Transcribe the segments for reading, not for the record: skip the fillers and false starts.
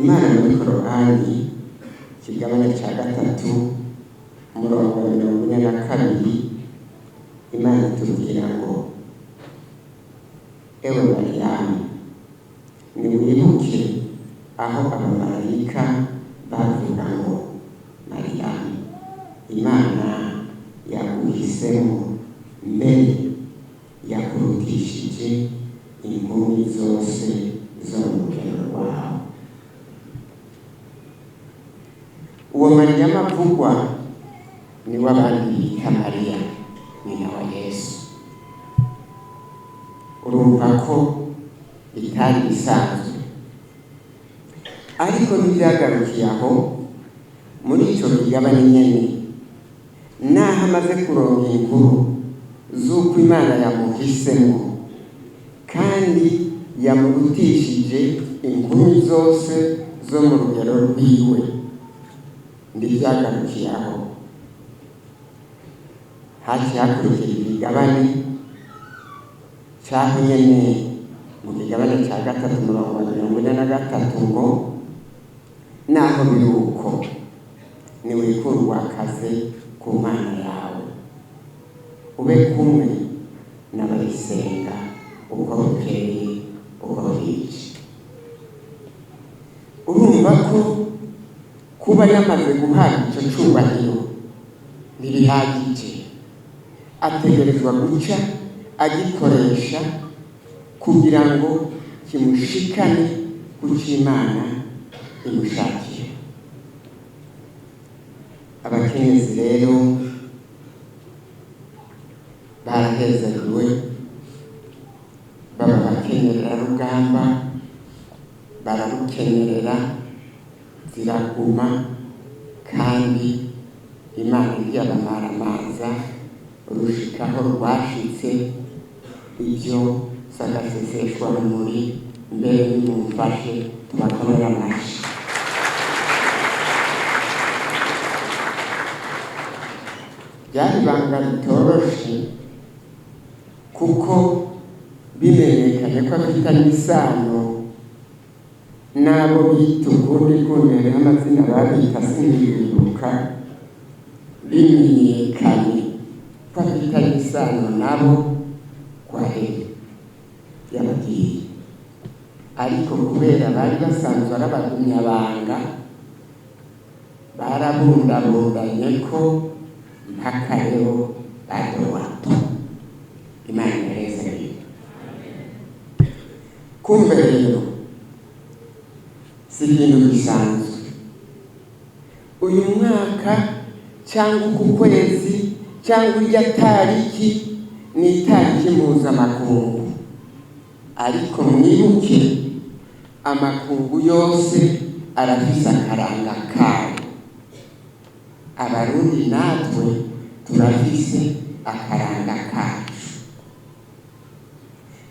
Imana muri Korani ikigabane cya 3 umurongo wa 42 Imana itubwira ngo ewe Mariyamu niwibuke aho abamarayika bavuga ngo Mariyamu Imana yaguhisemo mbere yakurutishije inkumi zose zo mu rugero rwawe. Uwo Mariyamu avugwa ni w'abandi bita Mariya nyina wa Yesu. Urumva ko bitari bisanzwe, ariko ntibyagarukiye aho. Muri icyo kigabane nyene naho amaze kuronka inkuru z'uko Imana yamuhisemo kandi yamurutishije inkumi zose zo mu rugero rwiwe, ntibyagarukiye aho. Haciye hakurikira ikigabane cyaho nyene mu kigabane cya 3 umurongo wa 43 ngo naho biri uko niwikundwa akaze ku Mana yawe ube kumwe n'abayisenga uko bukeye uko bwije. Urumva ko kuba yamaze guhabwa icyo cyubahiro ntibihagije, ategerezwa guca agikoresha kugira ngo kimushikane ku cy'Imana imushakiye. Abakenyezi rero barahezeriwe, baba bakenyerera rugamba bararukenyerera ziraguma, kandi Imana ntiyabamaramanza rushikaho rwashitse. Ibyo sagaseseshwa rumuri mbere nimumfashe tubakomere amashyi. Byari ibanga ritoroshe kuko bimenyekanye ko afitanye isano n'abo bita ukundi kuntere amazina babita sinibibuka. Bimenyekanye ko afitanye isano nabo kwa Heli yabagiye, ariko kubera bari basanzwe ari abagumyabanga barabundabundanye ko mpaka rero badowato. Imana irezeye. Kumbe rero si ibintu bisanzwe. Uyu mwaka cyangwa uku kwezi cyangwa irya tariki ni itariki mpuzamakungu, ariko mwibuke amakungu yose arafise akaranga kayo. Abarundi natwe turafise akaranga kacu.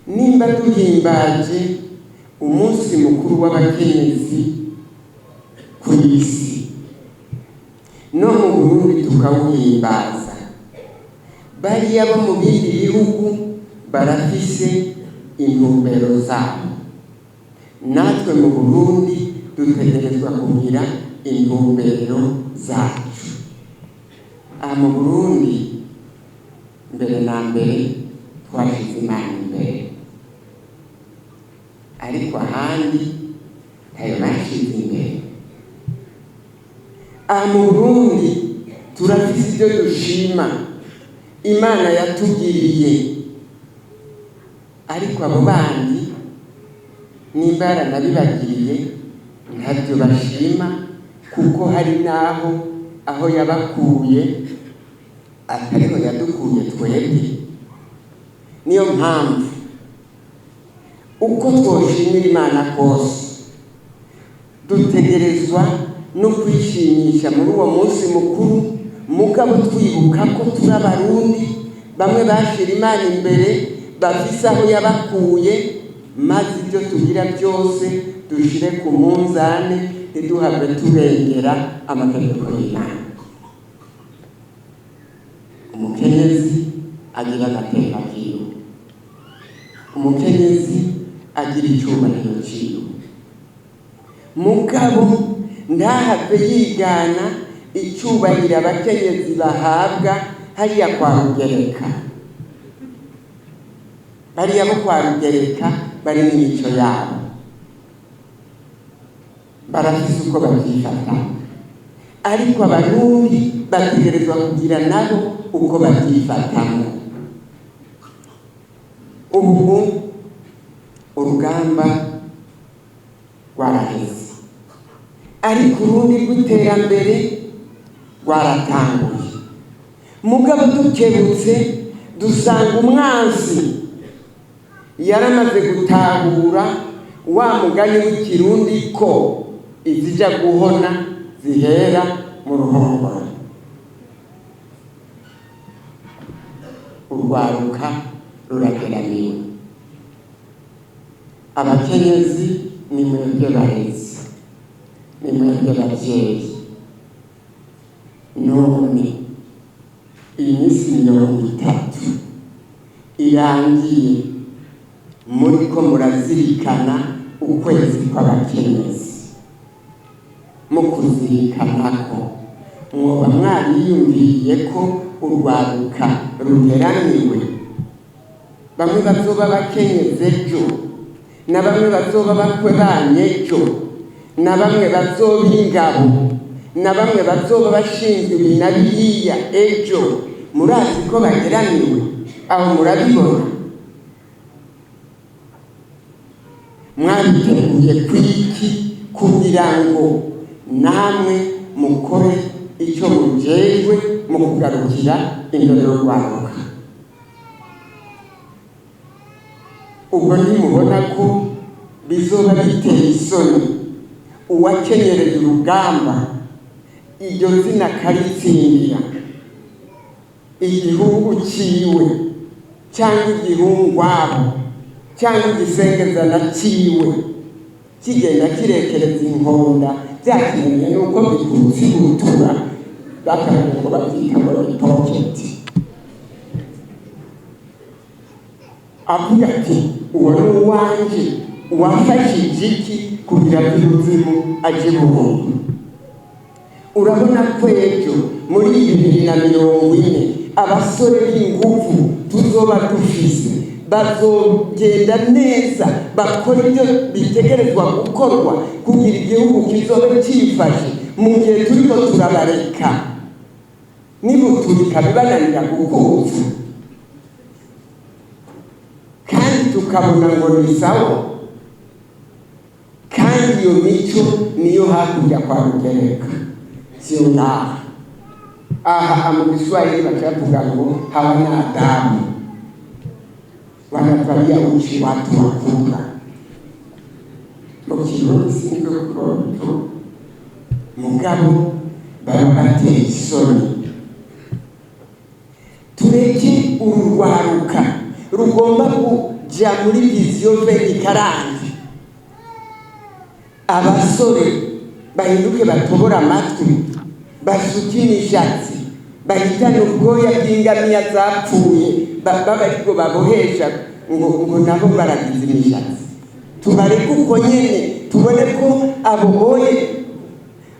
Nimba duhimbaje umunsi mukuru w'abakenyezi ku isi, no mu Burundi tukawuhimbaza, bariya bo mu bindi bihugu barafise intumbero zabo. Natwe mu Burundi dutegerezwa kugira intumbero zacu. Aha mu Burundi mbere na mbere twashize Imana imbere, ariko ahandi ntayo bashize imbere. Aha mu Burundi turafise ibyo dushima Imana yatugiriye, ariko abo bandi nimba yaranabibagiriye ntabyo bashima, kuko hari naho aho yabakuye atariho yadukuye twebwe. Niyo mpamvu uko twoshimira Imana kose dutegerezwa no kwishimisha muri uwo munsi mukuru, mugabo twibuka ko turi Abarundi bamwe bashira Imana imbere, bafise aho yabakuye, maze ibyo tugira byose dushire ku munzane, ntiduhave turengera amategeko y'Imana. Umukenyezi agira agateka kiwe, umukenyezi agira icyubahiro kiwe. mugabo ntahave yigana icyubahiro abakenyezi bahabwa hariya kwa Rugereka. Bariya bo kwa Rugereka bari mu mico yabo, barafise uko babyifata, ariko abarundi bategerezwa kugira nabo uko babyifatamo. Ubu urugamba rwaraheze, ariko urundi rw'iterambere rwaratanguye. Mugabo dukebutse dusanga umwansi yaramaze gutahura wa mugani w'ikirundi ko izija guhona zihera mu ruhongore. Urwaruka rurageramiwe, abakenyezi ni mwebwe barezi, ni mwebwe bavyeyi. None iyi minsi 30 irangiye muriko murazirikana ukwezi kw'abakenyezi. Mu kuzirikanako mwoba mwariyumviye ko urwaruka rugeramiwe. Bamwe bazoba bakenyezi ejo, na bamwe bazoba bakwe banye ejo, na bamwe bazoba ingabo, na bamwe bazoba bashinzwe ibintu biriya ejo. Murazi ko bageramiwe? Aho murabibona? Mwabiteguye kwiki kugira ngo namwe mukore icyo mujejwe mu kugarukira indero rwaruka? Ubwo ntimubona ko bizoba biteye isoni uwakenyereye urugamba iryo zina karitsindira igihugu ciwe cyangwa igihungwabo cyangwa igisengezana ciwe kigenda kirekereza inkonda byakinanye nuko bikurutse gutura bakavuga ngo babyita ngo ni pocket. Avuga ati uwo ni uwanje, uwafashije iki kugira ngo ubuzima aje burundu. Urabona ko ejo muri 2040 abasore b'ingufu tuzoba dufise bazogenda neza bakora ibyo bitegerezwa gukorwa kugira igihugu kizobe cyifashe. Mu gihe turiko turabareka nibuturika bibananira gukuza kandi tukabona ngo ni sawa, kandi iyo mico niyo hakurya kwa Rugereka, sio naha. Aha mu Kiswahili bakavuga ngo hawana adabu, wanavalia uchi watu wakubwa. Mukirundi siniko kuko mugabo barabateye isoni. Tureke urwaruka rugomba kuja muri viziyo venikarandi. Abasore bahinduke batobora amatwi, basuke imishatsi, bahitane ubwoya bw'ingamiya zapfuye, babariko babohesha ngo nabo baragize imishatsi. Tubareke uko nyene, tubone ko abo boye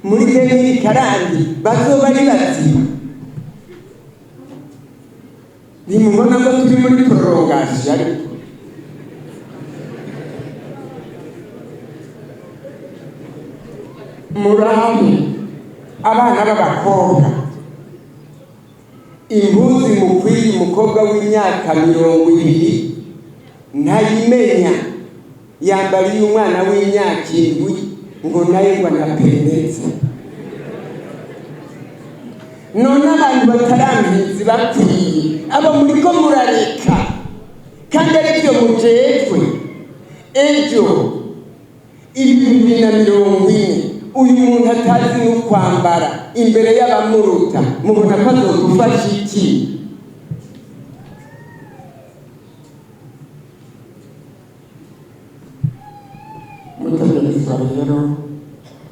muri venikarandi bazoba ari bazima. Nimubona ko turi muri prolongation ariko murahamu abana b'abakobwa imbuzi mukwiye umukobwa w'imyaka 20 ntayimenya yambariye umwana w'imyaka 7 ngo naye ngo anapenetse. None abantu batarambizi bakwiye abo muri ko murareka kandi aribyo mujejwe. Ejo 2040 uyu muntu atazi no kwambara imbere y'abamuruta, mubona ko azogufasha iki? Mutegerezwa rero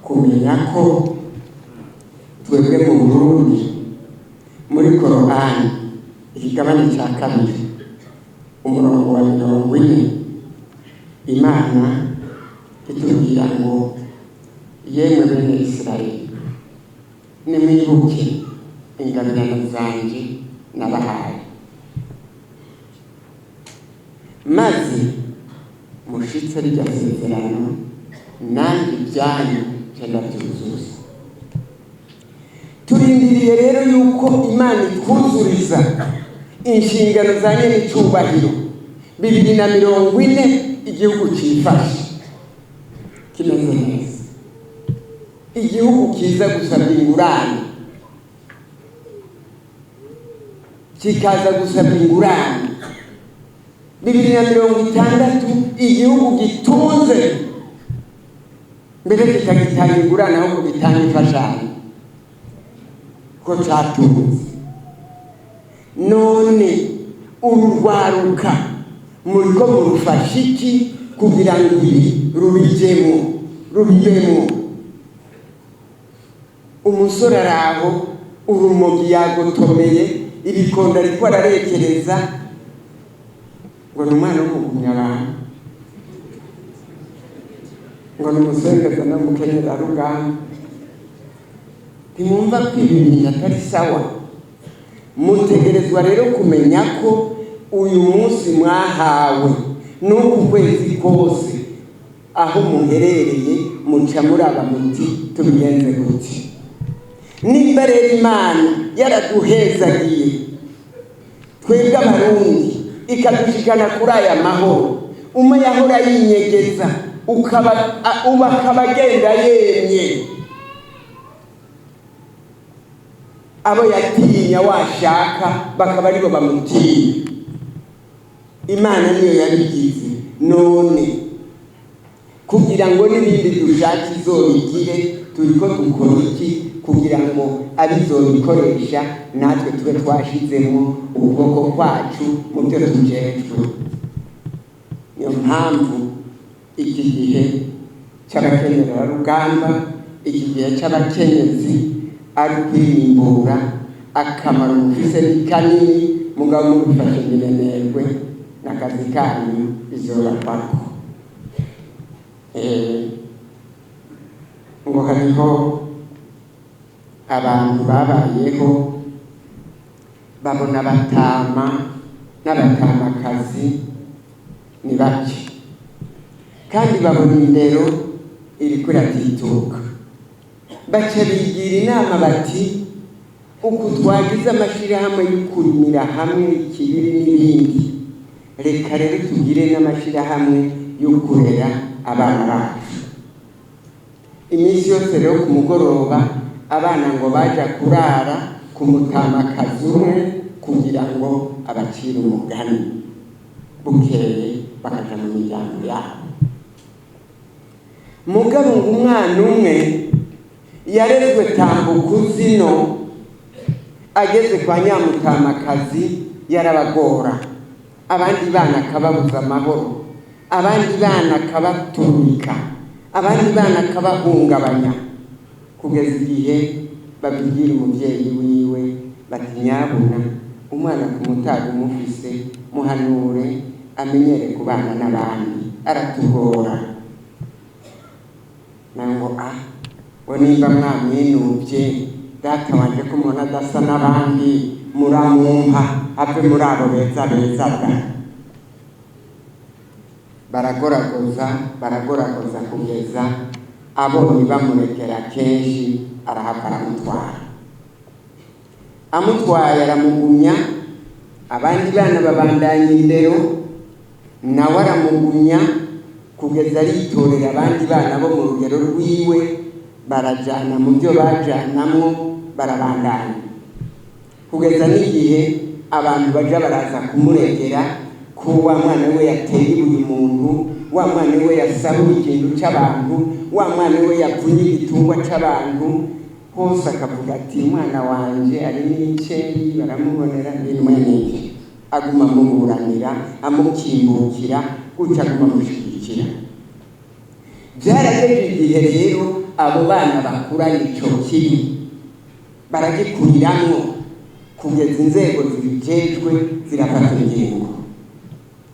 kumenya ko twebwe mu Burundi muri Korani ikigabane cya 2 umurongo wa 40 Imana itubwira ngo yemwe bene Isirayeli, nimwibuke ingabirano zanjye nabahaye, maze mushitse rya sezerano nanjye ibyanyu ndabyuzuza. Turindiriye rero yuko Imana itwuzuriza inshingano za nyenicubahiro 2040 igihugu cyifashe kimeze neza, igihugu kiza gusabwa ingurane, kikaza gusabwa ingurane 2060 igihugu gitunze, mbere kitagitanga ingurane ahubwo gitanga imfashanyo ko cyatunze. None urwaruka muriko murufasha iki kugira ngo ibi rubijemo? Umusore araho urumogi yagotomeye, ibikonda ariko ararekereza ngo ni umwana w'umugumyabanga, ngo ni umusengeza n'umukenyera rugamba. Ntimwumva ko ibi bintu atari sawa? Mutegerezwa rero kumenya ko uyu munsi mwahawe n'uku kwezi kose aho muherereye muca muraba muti tubigenze gute. Nimba rero Imana yaraduhezagiye twebwe abarundi ikadushikana kuri aya mahoro, umwe yahora yinyegeza ukaba agenda yemye, abo yatinya washaka bakaba aribo bamutinya. Imana niyo yabigize. None kugira ngo n'ibindi dushaka izobigire, turiko dukora iki kugira ngo abizobikoresha natwe tube twashizemo ubwoko kwacu mu byo tujejwe? Niyo mpamvu iki gihe cy'abakenyera rugamba, iki gihe cy'abakenyezi ari kwirimbura, akamaro mufise ni kanini, mugabo mubifashe minenerwe n'akazi kanyu bizobavako. Ngo hariho abantu babayeho babona abatama n'abatamakazi ni bake, kandi babona indero iriko iratituka. Baca bigira inama bati uku twagize amashirahamwe y'ukurimira hamwe ikibiri n'ibindi, reka rero tugire n'amashirahamwe yo kurera abana bacu. Iminsi yose rero ku mugoroba abana ngo baja kurara ku mutamakazi umwe kugira ngo abacire umugani, bukeye bakaja mu miryango yabo. Mugabo ngo umwana umwe yarezwe tambuku zino, ageze kwa nyamutamakazi yarabagora, abandi bana akababuza amahoro, abandi bana akabatumika, abandi bana akabahungabanya, kugeza igihe babibwira umubyeyi wiwe bati nyabuna umwana kumutaga umufise muhanure amenyere kubana n'abandi, aratugora. Nango ngo nimba mwamwinuvye data wanje ko umuntu adasa n'abandi muramumpa ave muri abo beza da. Baragoragoza kugeza abonye bamurekera kenshi, arahava amutwaye aramugumya. Abandi bana babandanya indero, nawe aramugumya kugeza aritorera abandi bana bo mu rugero rwiwe, barajana mu byo bajanamwo, barabandanya kugeza n'igihe abantu baja baraza kumuregera ko wa mwana we yateye buri muntu, wa mwana we yasahuye ikintu cy'abantu, wa mwana we yapfunye igitungwa cy'abantu. Hose akavuga ati umwana wanje ari n'icyeyi, baramubonera n'imweneke, aguma amuburanira amukimbukira, gutya aguma amushyigikira. Byarageze igihe rero abo bana bakurana icyo kibi baragikuriramwo, kugeza inzego zibijejwe zirafata ingingo,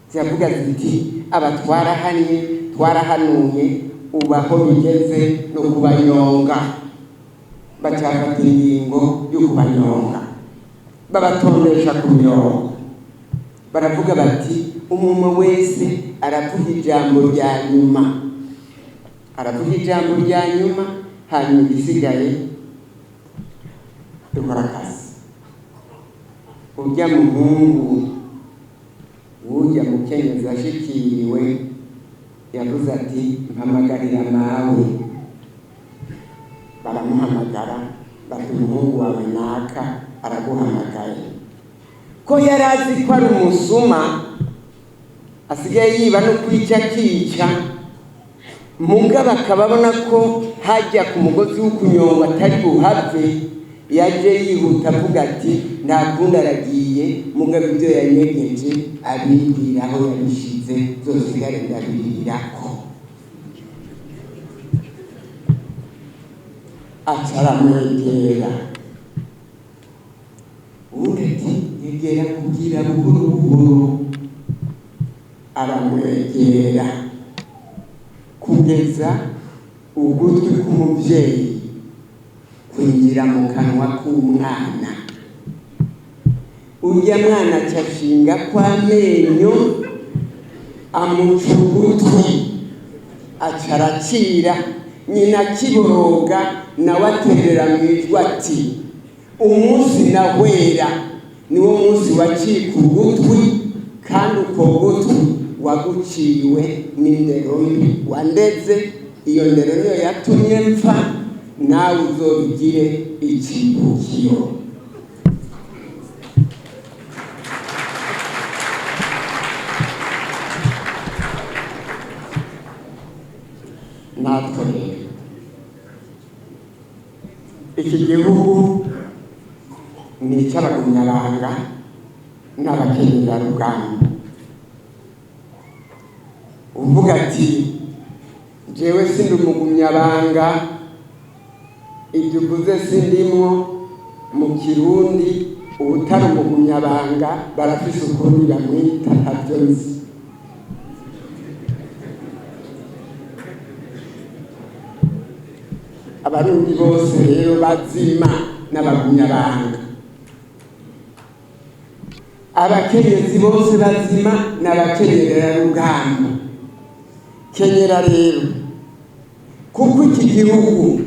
ziravuga ziti aba twarahanuye ubaho bigeze no kubanyonga, bacafata ingingo yo kubanyonga, babatondesha ku mirongo, baravuga bati umuntu wese aravuga ijambo rya nyuma, hanyuma igisigaye dukora akazi. Urya muhungu wujya mukenyezi ashikiriwe yavuze ati mpamagarira mawe, baramuhamagara bati umuhungu wawe naka araguhamagaye. Ko yari azi ko ari umusuma asigaye yiba no kwica akica, mugabo akababona ko hajya ku mugozi w'ukunyonga atari buhave, yaje yihuta avuga ati nta kundi aragiye, mugabo ibyo yanyegeje abibwira aho yabishize zosigare ndabirirako. Acaramwegera, undi ati yegera kugira buhoro buhoro, aramwegera kugeza ugutwi k'umubyeyi kwinjira mu kanwa k'umwana. Urya mwana acashinga kw'amenyo, amuca ugutwi, acaracira. Nyina akiboroga nawe aterera mu ijwi ati umunsi nahwera niwo munsi wacika ugutwi, kandi uko gutwi waguciwe n'indero mbi wandeze. Iyo ndero niyo yatumye mpfa, nawe uzobigire ikibukiro. Natwe iki gihugu ni icy'abagumyabanga n'abakenyerarugamba. Uvuga ati jewe sindi umugumyabanga, ibyo uvuze sindimwo, mu Kirundi ubutari umugumyabanga barafise ukundi bamwita, ntabyo nzi. Abarundi bose rero bazima n'abagumyabanga, abakenyezi bose bazima n'abakenyerarugamba. Kenyera rero, kuko iki gihugu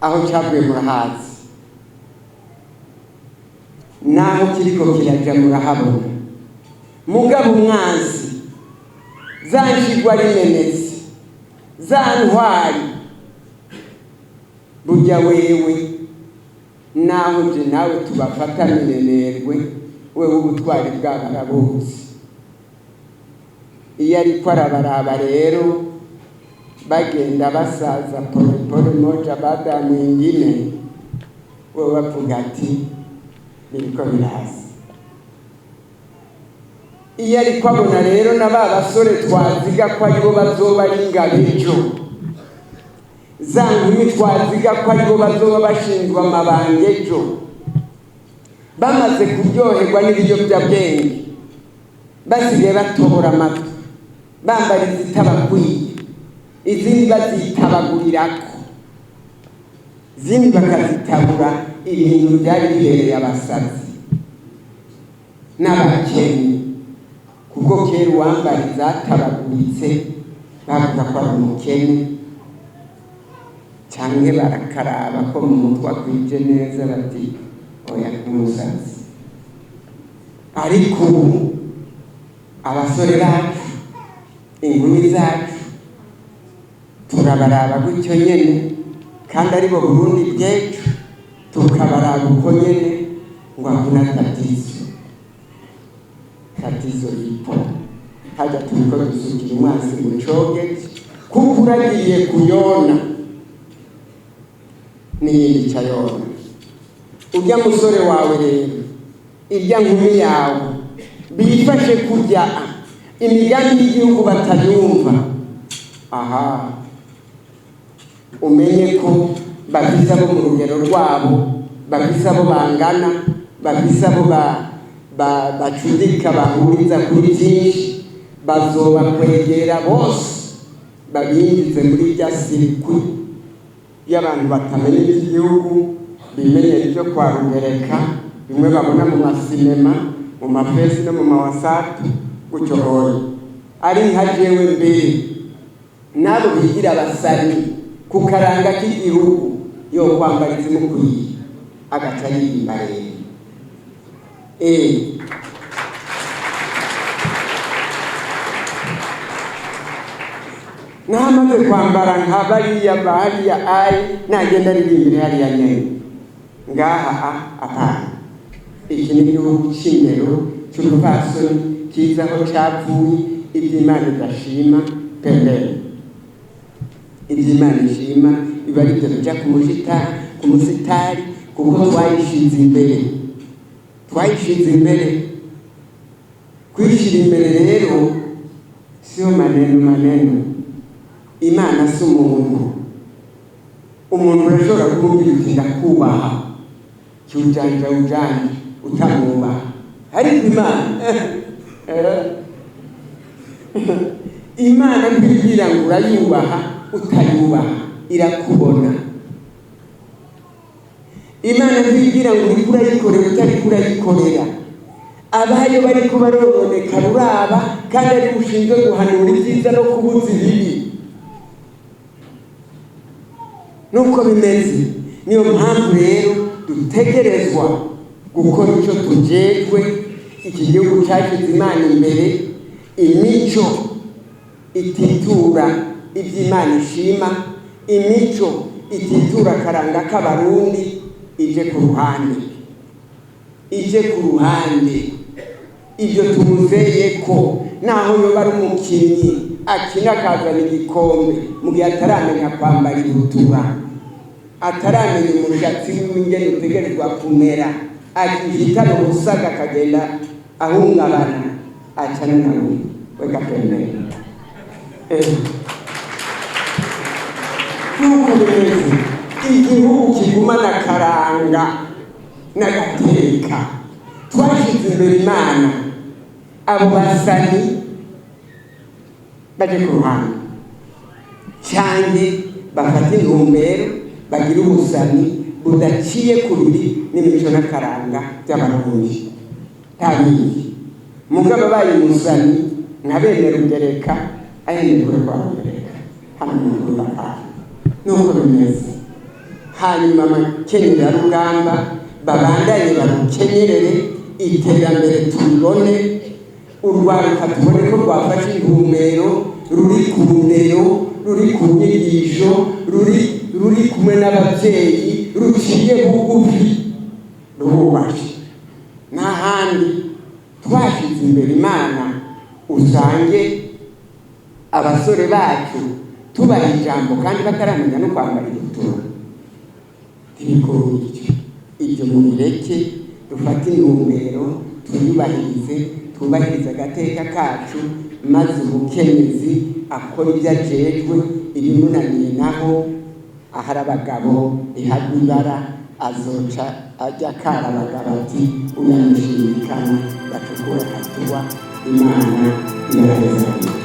aho cyavuye murahazi, naho kiriko kiraja murahabona. Mugabo umwanzi, za njigwa rimenezi, za ntwari, burya wewe naho je nawe tubafata minenerwe, wewe ubutwari bw'abarabuzi. Iyo ariko arabaraba rero bagenda basaza polepole moja baada ya mwingine, wewe wavuga ati biriko biraza. Iyo ariko abona rero na ba basore twaziga ko aribo bazoba ari ingabejo, za nkumi twaziga ko aribo bazoba bashinzwe amabanga ejo, bamaze kuryoherwa n'ibiyobyabwenge, basigaye batobora amatwi, bambara izitabakwiye, izindi bazitabagurirako, izindi bakazitabura ibintu byari bibereye abasazi n'abakene. Kuko kera uwambara izatabaguritse bavuga ko ari umukene, cyangwa barakaraba ko mu mutwe akwije neza bati oya n'umusazi. Ariko ubu abasore bacu, inkumi zacu, turabaraba gutyo nyene, kandi aribo Burundi bwecu, tukabaraba uko nyene, ngo hakuna tatizo. Tatizo lipo, haja turiko dusukira umwasi mu cogeje, kuko uragiye kuyona n'iyindi cayona. Urya musore wawe rero, irya nkumi yawe bifashe kurya imigambi y'igihugu batayumva, aha umenye ko bafise abo mu rugero rwabo, bafise abo bangana, bafise abo bacudika bahuriza kuri byinshi, bazoba kwegera bose babinjize muri rya sirikwi y'abantu batamenya iby'igihugu, bimenyera ibyo kwa Rugereka, bimwe babona mu masinema, mu mafesi no mu mawasapu, gutyo hoye ari nka jewe mbere nabo bigira abasani ku karanga k'igihugu, yo kwambara izimukwiye agaca yimba rero. Namaze kwambara nka bariya bariya ayi nagenda ririmbire hariya nyene ngaha apana. Iki ni igihugu c'indero c'urupfasoni kizaho cavuye, ivy'Imana idashima pembere. Ivy'Imana ishima biba ari vyo tuja ku musitari kuko twayishize imbere. Kwishira imbere rero siyo maneno. Imana si umuntu urashobora kumubwira uti ndakubaha cyujanja utamwubaha, ariko Imana ntibwira ngo urayubaha utayubaha, irakubona. Imana ntibwira ngo uriko urayikorera utariko urayikorera. Abayo bariko barononeka ruraba, kandi ari ushinzwe guhanura ibyiza no kubuza ibibi. Nuko bimeze, niyo mpamvu rero dutegerezwa gukora icyo tujejwe. Iki gihugu cyashize Imana imbere, imico ititura iby'Imana ishima, imico ititura akaranga k'abarundi ije ku ruhande. Ibyo tumuzeye ko naho yoba ari umukinnyi akina akazana igikombe, mu gihe ataramenya kwambara ibutura, ataramenya umushatsi w'ingene utegerezwa kumera, agihitana ubusaga akagenda ahungabana, acana nawe weka pembere. Nuko bimeze, igihugu kigumana akaranga n'agateka. Twashize imbere Imana, abo basani baje ku ruhande cyane bafata intumbero, bagira ubusani budaciye kubiri n'imico n'akaranga by'abarundi. Ntabindi mugabo baye umusani nka bene Rugereka ayende kure kwa Rugereka hamwe n'urupapa. Nuko bimeze, hanyuma amakenyera rugamba babandanye barukenyerere, iterambere tubibone, urwaruka tubone ko rwafashe intumbero, ruri ku ndero, ruri ku nyigisho, ruri kumwe n'ababyeyi, ruciye bugufi, rubashe. N'ahandi twashize imbere Imana, usange abasore bacu tubaha ijambo kandi bataramenya no kwambara ibutura. Ibyo mubireke, dufate intumbero, twubahirize agateka kacu, maze umukenyezi akora ibyo ajejwe, ibimunaniye naho ahari abagabo rihagwa ibara, azoca ajya akara abagabo ati uyamushirikana, bacukura hatuwa. Imana iraheza.